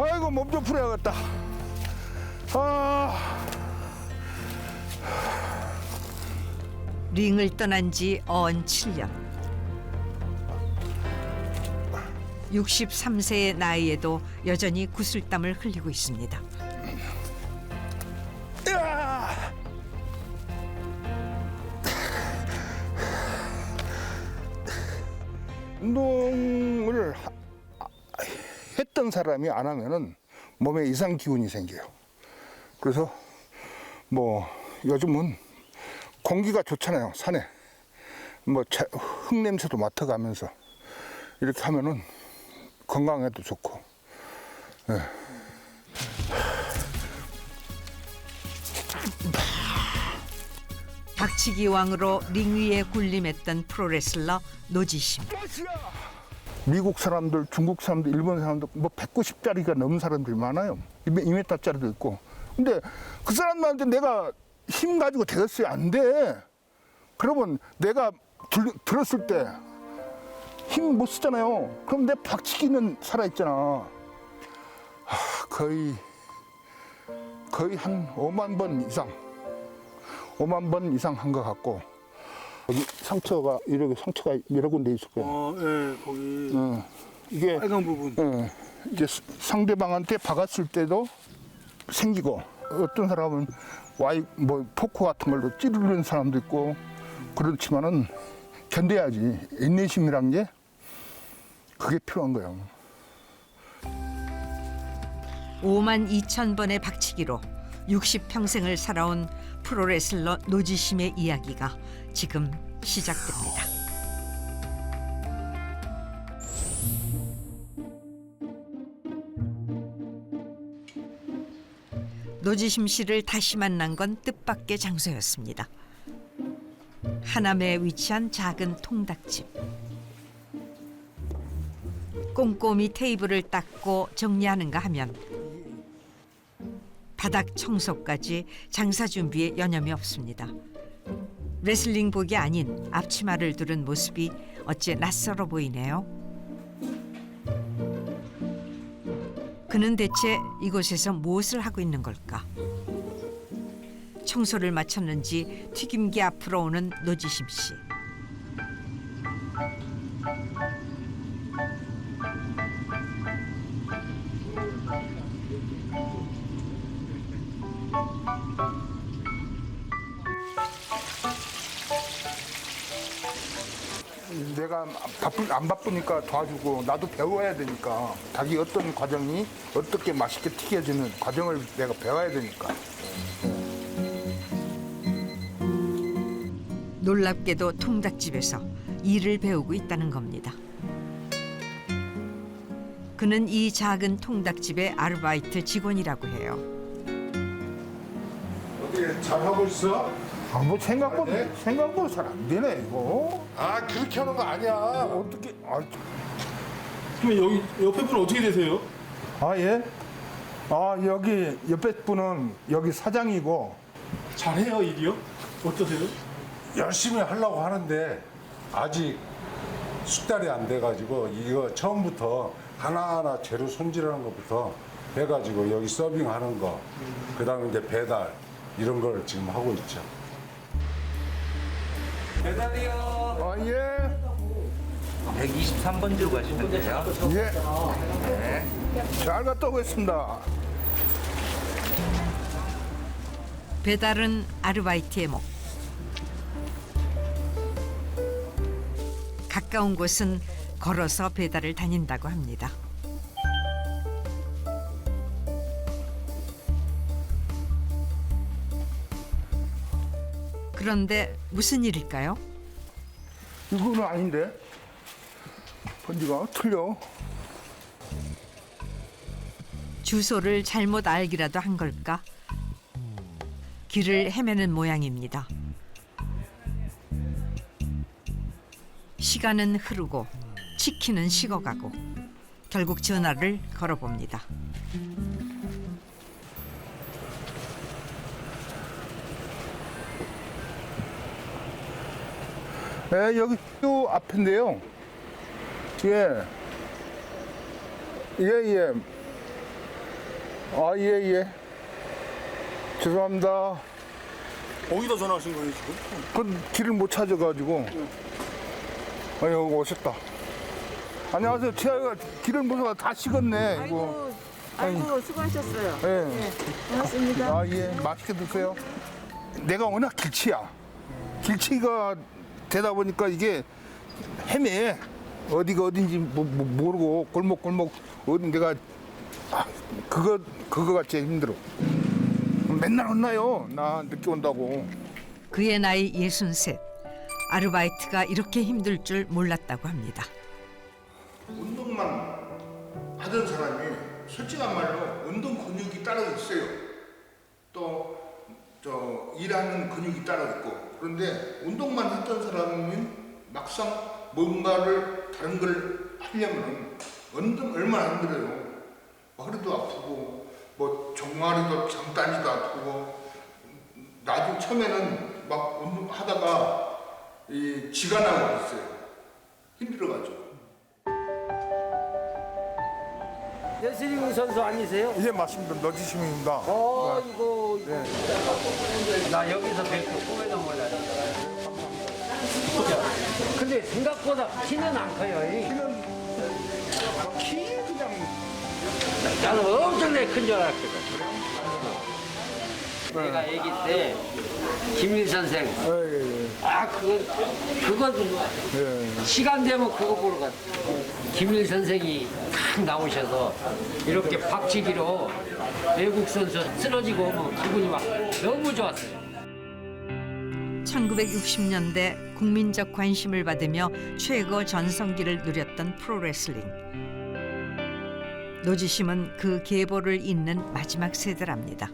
아이고 몸 좀 풀어야겠다. 링을 떠난 지 어언 7년. 63세의 나이에도 여전히 구슬땀을 흘리고 있습니다. 운동을 했던 사람이 안 하면은 몸에 이상 기운이 생겨요. 그래서 뭐 요즘은 공기가 좋잖아요, 산에. 뭐 흙냄새도 맡아가면서 이렇게 하면은 건강에도 좋고. 네. 박치기 왕으로 링 위에 군림했던 프로레슬러 노지심. 미국 사람들, 중국 사람들, 일본 사람들 뭐 190짜리가 넘는 사람들이 많아요. 2m짜리도 있고. 근데 그 사람들한테 내가 힘 가지고 되겠어요? 안 돼. 그러면 내가 들었을 때 힘 못 쓰잖아요. 그럼 내 박치기는 살아있잖아. 거의 한 5만 번 이상. 5만 번 이상 한 것 같고. 여기 상처가 이렇게 상처가 여러 군데 있을 거예요. 예, 거기 이게 빨간 부분. 이제 상대방한테 박았을 때도 생기고, 어떤 사람은 뭐 포크 같은 걸로 찌르는 사람도 있고. 그렇지만은 견뎌야지. 인내심이란 게 그게 필요한 거예요. 5만 2천 번의 박치기로 60평생을 살아온 프로레슬러 노지심의 이야기가 지금 시작됩니다. 노지심 씨를 다시 만난 건 뜻밖의 장소였습니다. 하남에 위치한 작은 통닭집. 꼼꼼히 테이블을 닦고 정리하는가 하면 바닥 청소까지 장사 준비에 여념이 없습니다. 레슬링복이 아닌 앞치마를 두른 모습이 어째 낯설어 보이네요. 그는 대체 이곳에서 무엇을 하고 있는 걸까? 청소를 마쳤는지 튀김기 앞으로 오는 노지심 씨. 내가 안 바쁘니까 도와주고, 나도 배워야 되니까. 닭이 어떤 과정이 어떻게 맛있게 튀겨지는 과정을 내가 배워야 되니까. 놀랍게도 통닭집에서 일을 배우고 있다는 겁니다. 그는 이 작은 통닭집의 아르바이트 직원이라고 해요. 어떻게 잘하고 있어? 뭐 생각보다 잘 안 되네, 이거. 아, 그렇게 하는 거 아니야. 어떻게, 그럼 여기 옆에 분은 어떻게 되세요? 예? 여기 옆에 분은 여기 사장이고. 잘해요, 일이요? 어떠세요? 열심히 하려고 하는데 아직 숙달이 안 돼가지고 이거 처음부터 하나하나 재료 손질하는 것부터 해가지고 여기 서빙하는 거, 그다음에 이제 배달 이런 걸 지금 하고 있죠. 배달이요. 예. 123번지로 가시면 돼요. 예. 잘 갔다 오겠습니다. 배달은 아르바이트의 목. 가까운 곳은 걸어서 배달을 다닌다고 합니다. 그런데 무슨 일일까요? 이거는 아닌데. 번지가 틀려. 주소를 잘못 알기라도 한 걸까? 길을 헤매는 모양입니다. 시간은 흐르고 치킨은 식어가고 결국 전화를 걸어봅니다. 네, 여기 요 앞인데요. 예. 예, 예. 아, 예, 예. 죄송합니다. 어디다 전화하신 거예요 지금? 그 길을 못 찾아가지고. 아유, 오셨다. 안녕하세요. 제가 길을 못 찾아 다 식었네, 이거. 아이고 수고하셨어요. 예. 고맙습니다. 아, 예. 맛있게 드세요. 내가 워낙 길치야. 길치가 되다 보니까 이게 헤매. 어디가 어딘지 모르고 골목골목 어디 내가 그거가 제일 힘들어. 맨날 혼나요. 나 늦게 온다고. 그의 나이 63. 아르바이트가 이렇게 힘들 줄 몰랐다고 합니다. 운동만 하던 사람이 솔직한 말로 운동 근육이 따로 있어요. 또 일하는 근육이 따로 있고. 그런데 운동만 했던 사람은 막상 뭔가를 다른 걸 하려면 얼마나 힘들어요. 허리도 아프고 뭐 종아리도 장단지도 아프고 나중 처음에는 막 운동하다가 이 지가 나고 있어요. 힘들어가지고. 레슬링 선수 아니세요? 예, 맞습니다. 너지심입니다. 이거 나 여기서 뵙고 꿈에 넘어가요. 근데 생각보다 키는 안 커요. 키 그냥 나는 엄청나게 큰 줄 알았거든. 내가 아기 때 김일 선생 그거 시간 되면 그거 보러 갔어. 김일 선생이 딱 나오셔서 이렇게 박치기로 외국 선수 쓰러지고 오면 기분이 막 너무 좋았어요. 1960년대 국민적 관심을 받으며 최고 전성기를 누렸던 프로레슬링. 노지심은 그 계보를 잇는 마지막 세대랍니다.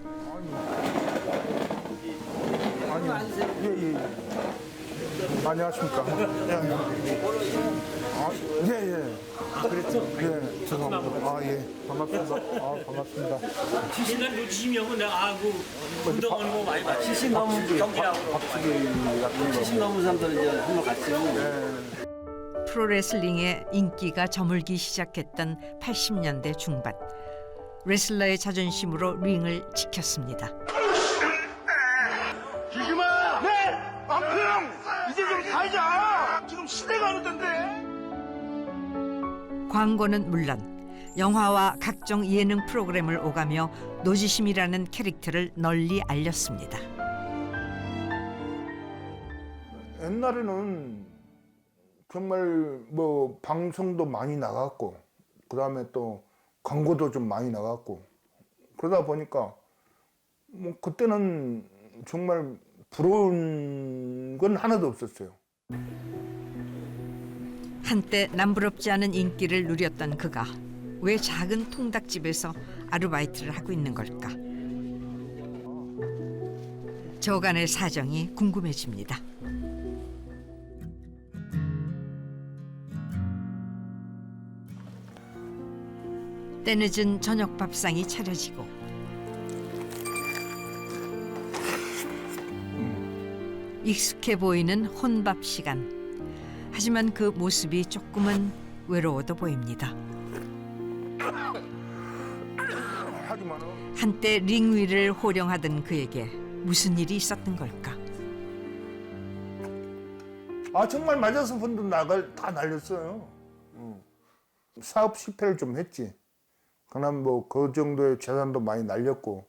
예. 안녕하십니까. 예. 그랬죠? 예, 죄송합니다. 아, 예. 반갑습니다. 아, 반갑습니다. 70년 노지심이면 내가 운동하는 거 많이 봤지. 70 넘은 경기라고. 70 넘은 사람들 이제 한번 같이 프로레슬링의 인기가 저물기 시작했던 80년대 중반. 레슬러의 자존심으로 링을 지켰습니다. 지금아! 네! 앙큼! 이제 좀 살자! 지금 시대가 어느 텐데? 광고는 물론 영화와 각종 예능 프로그램을 오가며 노지심이라는 캐릭터를 널리 알렸습니다. 옛날에는 정말 뭐 방송도 많이 나갔고 그다음에 또 광고도 좀 많이 나갔고 그러다 보니까 뭐 그때는 정말 부러운 건 하나도 없었어요. 한때 남부럽지 않은 인기를 누렸던 그가 왜 작은 통닭집에서 아르바이트를 하고 있는 걸까? 저간의 사정이 궁금해집니다. 때늦은 저녁 밥상이 차려지고 익숙해 보이는 혼밥 시간. 하지만 그 모습이 조금은 외로워도 보입니다. 한때 링 위를 호령하던 그에게 무슨 일이 있었던 걸까? 아 정말 맞아서 분도 다 날렸어요. 사업 실패를 좀 했지. 그냥 뭐 그 정도의 재산도 많이 날렸고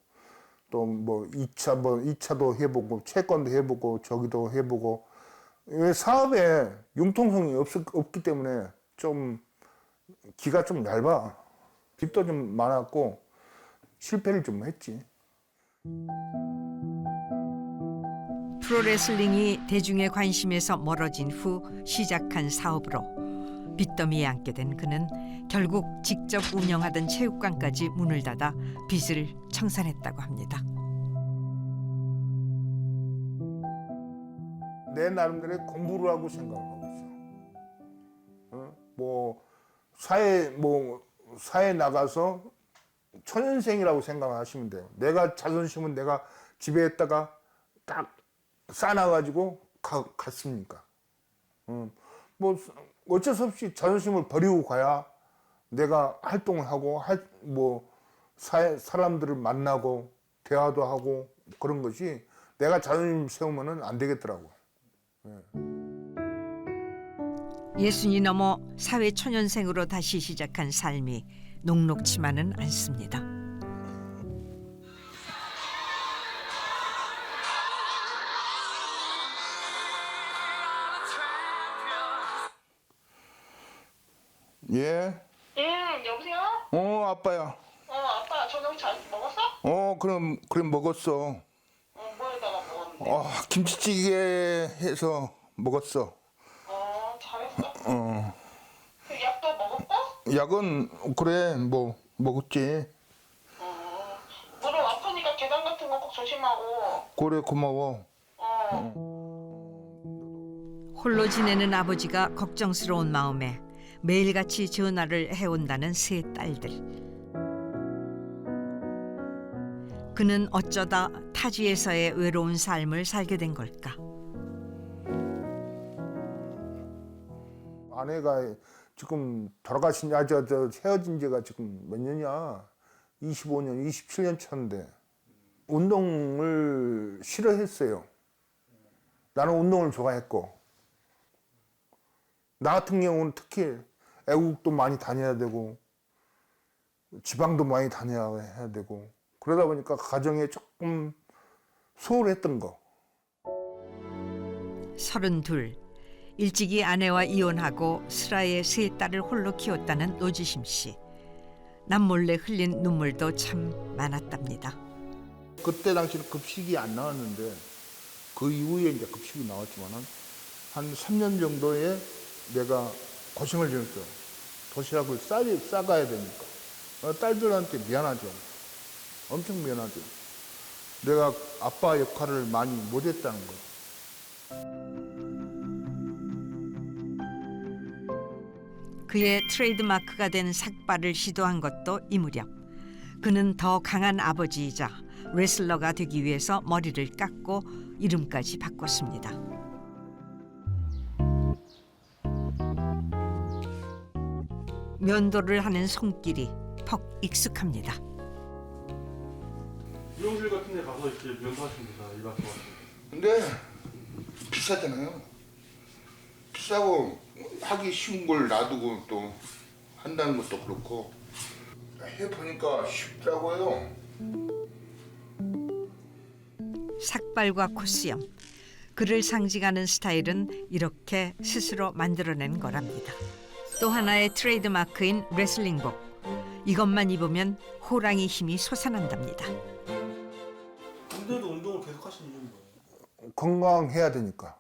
또 뭐 2차도 해보고 채권도 해보고 저기도 해보고 왜 사업에 융통성이 없기 때문에 좀 기가 좀 얇아. 빚도 좀 많았고 실패를 좀 했지. 프로레슬링이 대중의 관심에서 멀어진 후 시작한 사업으로 빚더미에 앉게 된 그는 결국 직접 운영하던 체육관까지 문을 닫아 빚을 청산했다고 합니다. 내 나름대로의 공부를 하고 생각을 하고 있어. 뭐 사회 나가서 초년생이라고 생각하시면 돼요. 내가 자존심은 내가 집에 있다가 딱 싸놔가지고 갔습니까? 뭐 어쩔 수 없이 자존심을 버리고 가야 내가 활동을 하고 뭐 사람들을 만나고 대화도 하고 그런 것이 내가 자존심 세우면은 안 되겠더라고. 예순이 넘어 사회 초년생으로 다시 시작한 삶이 녹록치만은 않습니다. 예? 여보세요? 아빠야. 아빠 저녁 잘 먹었어? 그럼 먹었어. 뭐에다가 먹었는데? 김치찌개 해서 먹었어. 잘했어. 어. 그 약도 먹었어? 약은 그래 뭐 먹었지. 무릎 아프니까 계단 같은 거 꼭 조심하고. 그래 고마워. 홀로 지내는 아버지가 걱정스러운 마음에 매일같이 전화를 해온다는 세 딸들. 그는 어쩌다 타지에서의 외로운 삶을 살게 된 걸까? 아내가 지금 돌아가신 저 헤어진 지가 지금 몇 년이야? 25년, 27년 차인데 운동을 싫어했어요. 나는 운동을 좋아했고 나 같은 경우는 특히 애국도 많이 다녀야 되고 지방도 많이 다녀야 되고 그러다 보니까 가정에 조금 소홀했던 거. 32. 일찍이 아내와 이혼하고 슬아의 세 딸을 홀로 키웠다는 노지심 씨. 남몰래 흘린 눈물도 참 많았답니다. 그때 당시는 급식이 안 나왔는데 그 이후에 이제 급식이 나왔지만은 한 3년 정도에 내가 고생을 좀 했어. 도시락을 싸가야 되니까. 딸들한테 미안하죠. 엄청 미안하죠. 내가 아빠 역할을 많이 못했다는 거. 그의 트레이드마크가 된 삭발을 시도한 것도 이 무렵. 그는 더 강한 아버지이자 레슬러가 되기 위해서 머리를 깎고 이름까지 바꿨습니다. 면도를 하는 손길이 퍽 익숙합니다. 미용실 같은 데 가서 이렇게 면도하십니다. 일반 거. 근데 비싸잖아요. 비싸고 하기 쉬운 걸 놔두고 또 한다는 것도 그렇고 해보니까 쉽다고요. 삭발과 코수염. 그를 상징하는 스타일은 이렇게 스스로 만들어낸 거랍니다. 또 하나의 트레이드마크인 레슬링복. 이것만 입으면 호랑이 힘이 솟아난답니다. 근데도 운동을 계속 하시는 이유는 뭐예요? 건강해야 되니까.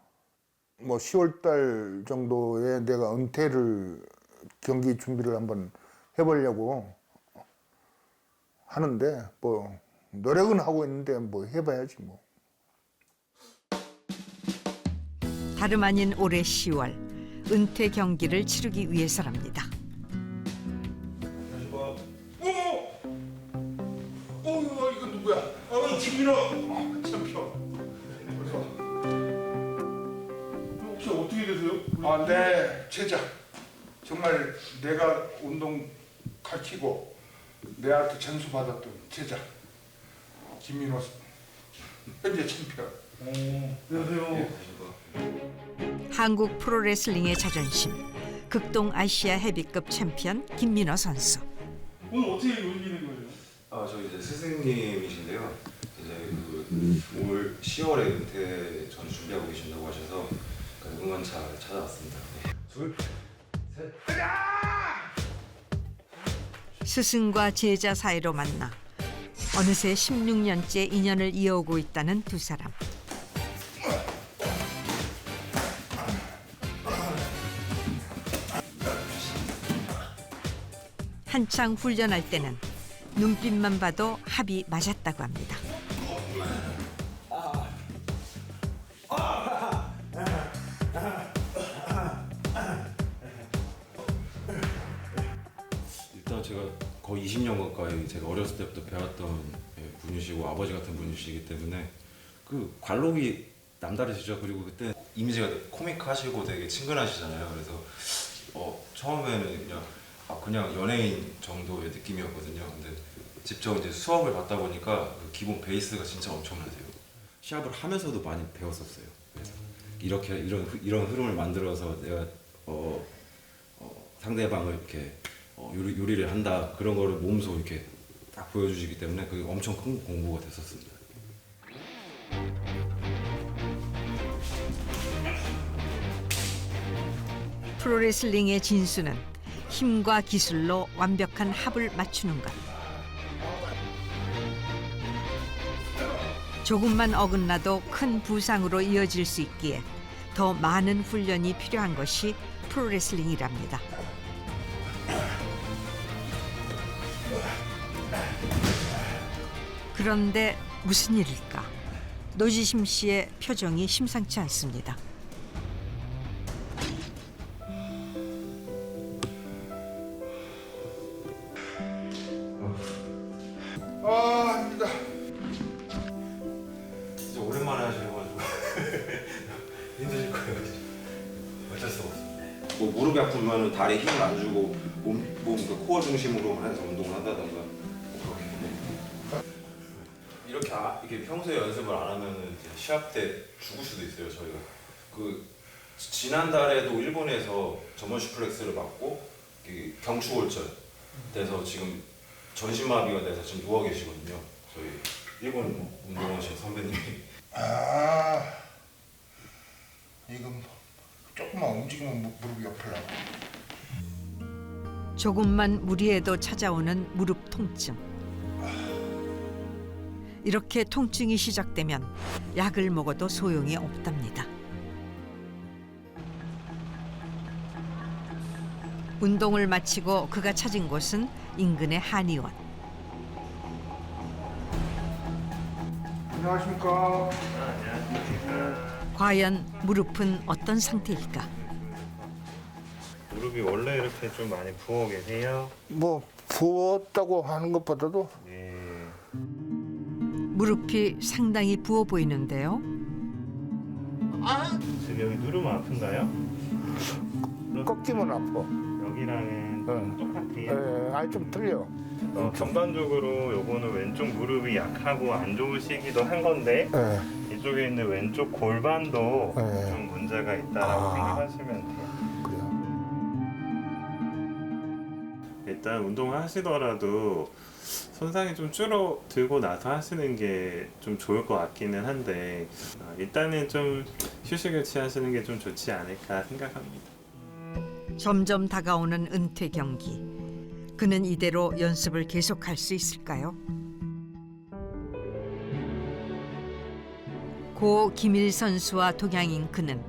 뭐 10월 달 정도에 내가 은퇴를 경기 준비를 한번 해보려고 하는데 뭐 노력은 하고 있는데 뭐 해봐야지 뭐. 다름 아닌 올해 10월 은퇴 경기를 치르기 위해서랍니다. 이거 누구야? 김민호 챔피언. 혹시 어떻게 되세요? 내 제자. 정말 내가 운동 가르치고 내한테 점수 받았던 제자 김민호 현재 챔피언. 안녕하세요. 한국 프로레슬링의 자존심. 극동 아시아 헤비급 챔피언 김민호 선수. 오늘 어떻게 오시는 거예요? 저희 이제 스승님이신데요. 이제 올 10월에 은퇴 전 준비하고 계신다고 하셔서 응원차를 찾아왔습니다. 둘, 셋. 스승과 제자 사이로 만나 어느새 16년째 인연을 이어오고 있다는 두 사람. 한창 훈련할 때는 눈빛만 봐도 합이 맞았다고 합니다. 일단 제가 거의 20년 가까이 제가 어렸을 때부터 배웠던 분이시고 아버지 같은 분이시기 때문에 그 관록이 남다르시죠. 그리고 그때 이미지가 코믹하시고 되게 친근하시잖아요. 그래서 처음에는 그냥 연예인 정도의 느낌이었거든요. 근데 직접 이제 수업을 받다 보니까 그 기본 베이스가 진짜 엄청나세요. 시합을 하면서도 많이 배웠었어요. 그래서 이렇게 이런 흐름을 만들어서 내가 상대방을 이렇게 요리를 한다 그런 거를 몸소 이렇게 딱 보여주시기 때문에 그게 엄청 큰 공부가 됐었습니다. 프로레슬링의 진수는 힘과 기술로 완벽한 합을 맞추는 것. 조금만 어긋나도 큰 부상으로 이어질 수 있기에 더 많은 훈련이 필요한 것이 프로레슬링이랍니다. 그런데 무슨 일일까? 노지심 씨의 표정이 심상치 않습니다. 힘들다. 진짜 오랜만에 하셔가지고 힘드실 거예요. 어쩔 수가 없습니다. 뭐 무릎이 아프면 다리에 힘을 안 주고 몸 코어 중심으로만 해서 운동을 한다던가 뭐 그렇게 이렇게 평소에 연습을 안 하면은 이제 시합 때 죽을 수도 있어요. 저희가 그 지난달에도 일본에서 전문 슈플렉스를 맞고 경추골절 돼서 지금 전신마비가 돼서 지금 누워 계시거든요. 저희 일본 운동하신 선배님이. 이건 조금만 움직이면 무릎이 아프려고. 조금만 무리해도 찾아오는 무릎 통증. 이렇게 통증이 시작되면 약을 먹어도 소용이 없답니다. 운동을 마치고 그가 찾은 곳은 인근의 한의원. 안녕하십니까. 과연 무릎은 어떤 상태일까? 무릎이 원래 이렇게 좀 많이 부어 계세요? 뭐 부었다고 하는 것보다도 네. 무릎이 상당히 부어 보이는데요. 지금 여기 누르면 아픈가요? 꺾이면 아파. 여기랑은 응. 똑같아요. 아니 좀 틀려. 전반적으로 요거는 왼쪽 무릎이 약하고 안 좋으시기도 한 건데 이쪽에 있는 왼쪽 골반도 좀 문제가 있다라고 생각하시면 돼요. 일단 운동을 하시더라도 손상이 좀 줄어들고 나서 하시는 게 좀 좋을 것 같기는 한데 일단은 좀 휴식을 취하시는 게 좀 좋지 않을까 생각합니다. 점점 다가오는 은퇴 경기. 그는 이대로 연습을 계속할 수 있을까요? 고 김일 선수와 동양인 그는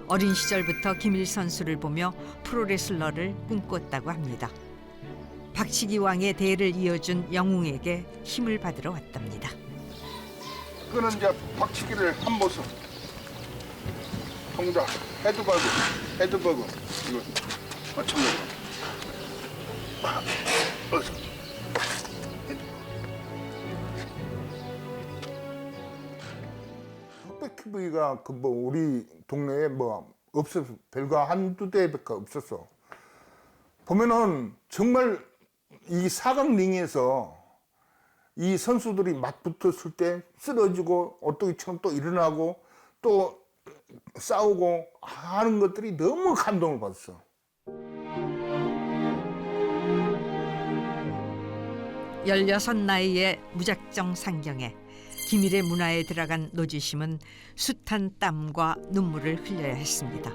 어린 시절부터 김일 선수를 보며 프로레슬러를 꿈꿨다고 합니다. 박치기 왕의 대를 이어준 영웅에게 힘을 받으러 왔답니다. 그는 이제 박치기를 한 모습. 동작, 헤드버그 이거 마찬가지로. 흑백TV가 그 뭐 우리 동네에 뭐 없어서 별거 한두 대밖에 없었어. 보면은 정말 이 사각 링에서 이 선수들이 맞붙었을 때 쓰러지고 오뚜기처럼 또 일어나고 또 싸우고 하는 것들이 너무 감동을 받았어. 16 나이에 무작정 상경해 기밀의 문화에 들어간 노지심은 숱한 땀과 눈물을 흘려야 했습니다.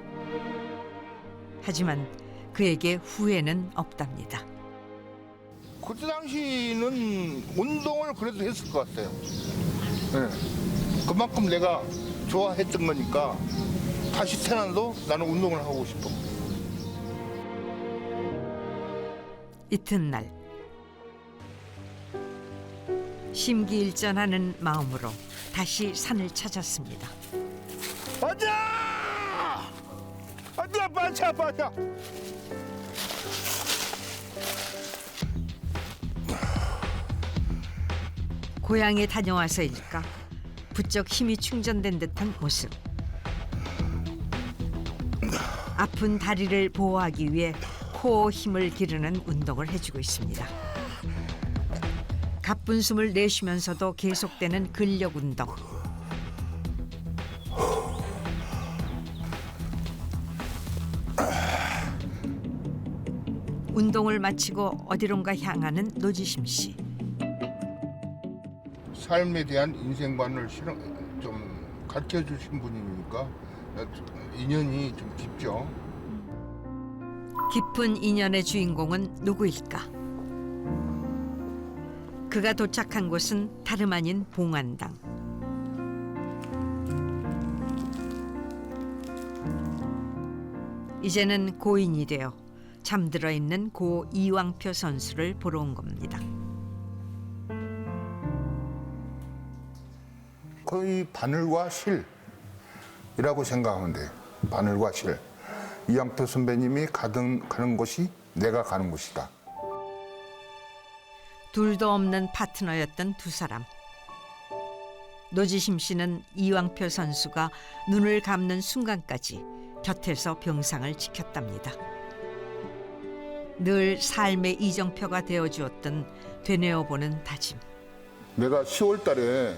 하지만 그에게 후회는 없답니다. 그때 당시는 운동을 그래도 했을 것 같아요. 네. 그만큼 내가 좋아했던 거니까 다시 태어나도 나는 운동을 하고 싶어. 이튿날 심기일전하는 마음으로 다시 산을 찾았습니다. 가자! 어디야 빠져. 고향에 다녀와서일까 부쩍 힘이 충전된 듯한 모습. 아픈 다리를 보호하기 위해 코어 힘을 기르는 운동을 해주고 있습니다. 가쁜 숨을 내쉬면서도 계속되는 근력 운동. 운동을 마치고 어디론가 향하는 노지심 씨. 삶에 대한 인생관을 좀 가르쳐 주신 분이니까 인연이 좀 깊죠. 깊은 인연의 주인공은 누구일까? 그가 도착한 곳은 다름 아닌 봉안당. 이제는 고인이 되어 잠들어 있는 고 이왕표 선수를 보러 온 겁니다. 거의 바늘과 실이라고 생각하면 돼요. 바늘과 실. 이왕표 선배님이 가는 곳이 내가 가는 곳이다. 둘도 없는 파트너였던 두 사람. 노지심 씨는 이왕표 선수가 눈을 감는 순간까지 곁에서 병상을 지켰답니다. 늘 삶의 이정표가 되어주었던 되뇌어보는 다짐. 내가 10월 달에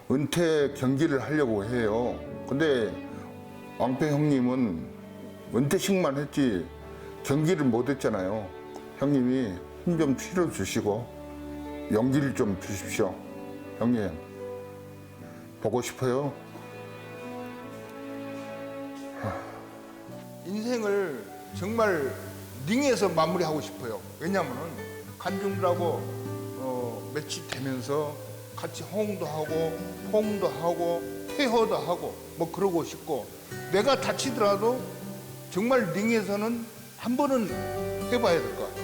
은퇴 경기를 하려고 해요. 근데 왕표 형님은 은퇴식만 했지 경기를 못 했잖아요. 형님이 힘 좀 실어 주시고 용기를 좀 주십시오. 형님, 보고 싶어요. 인생을 정말 링에서 마무리하고 싶어요. 왜냐하면 관중들하고 매치되면서 같이 호응도 하고 포옹도 하고 퇴허도 하고 뭐 그러고 싶고, 내가 다치더라도 정말 링에서는 한 번은 해봐야 될 것 같아요.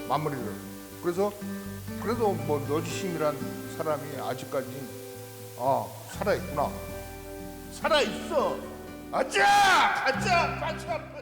마무리를. 그래서 그래도 뭐 노지심이란 사람이 아직까지 살아있구나. 살아있어. 아짜! 아짜! 아짜!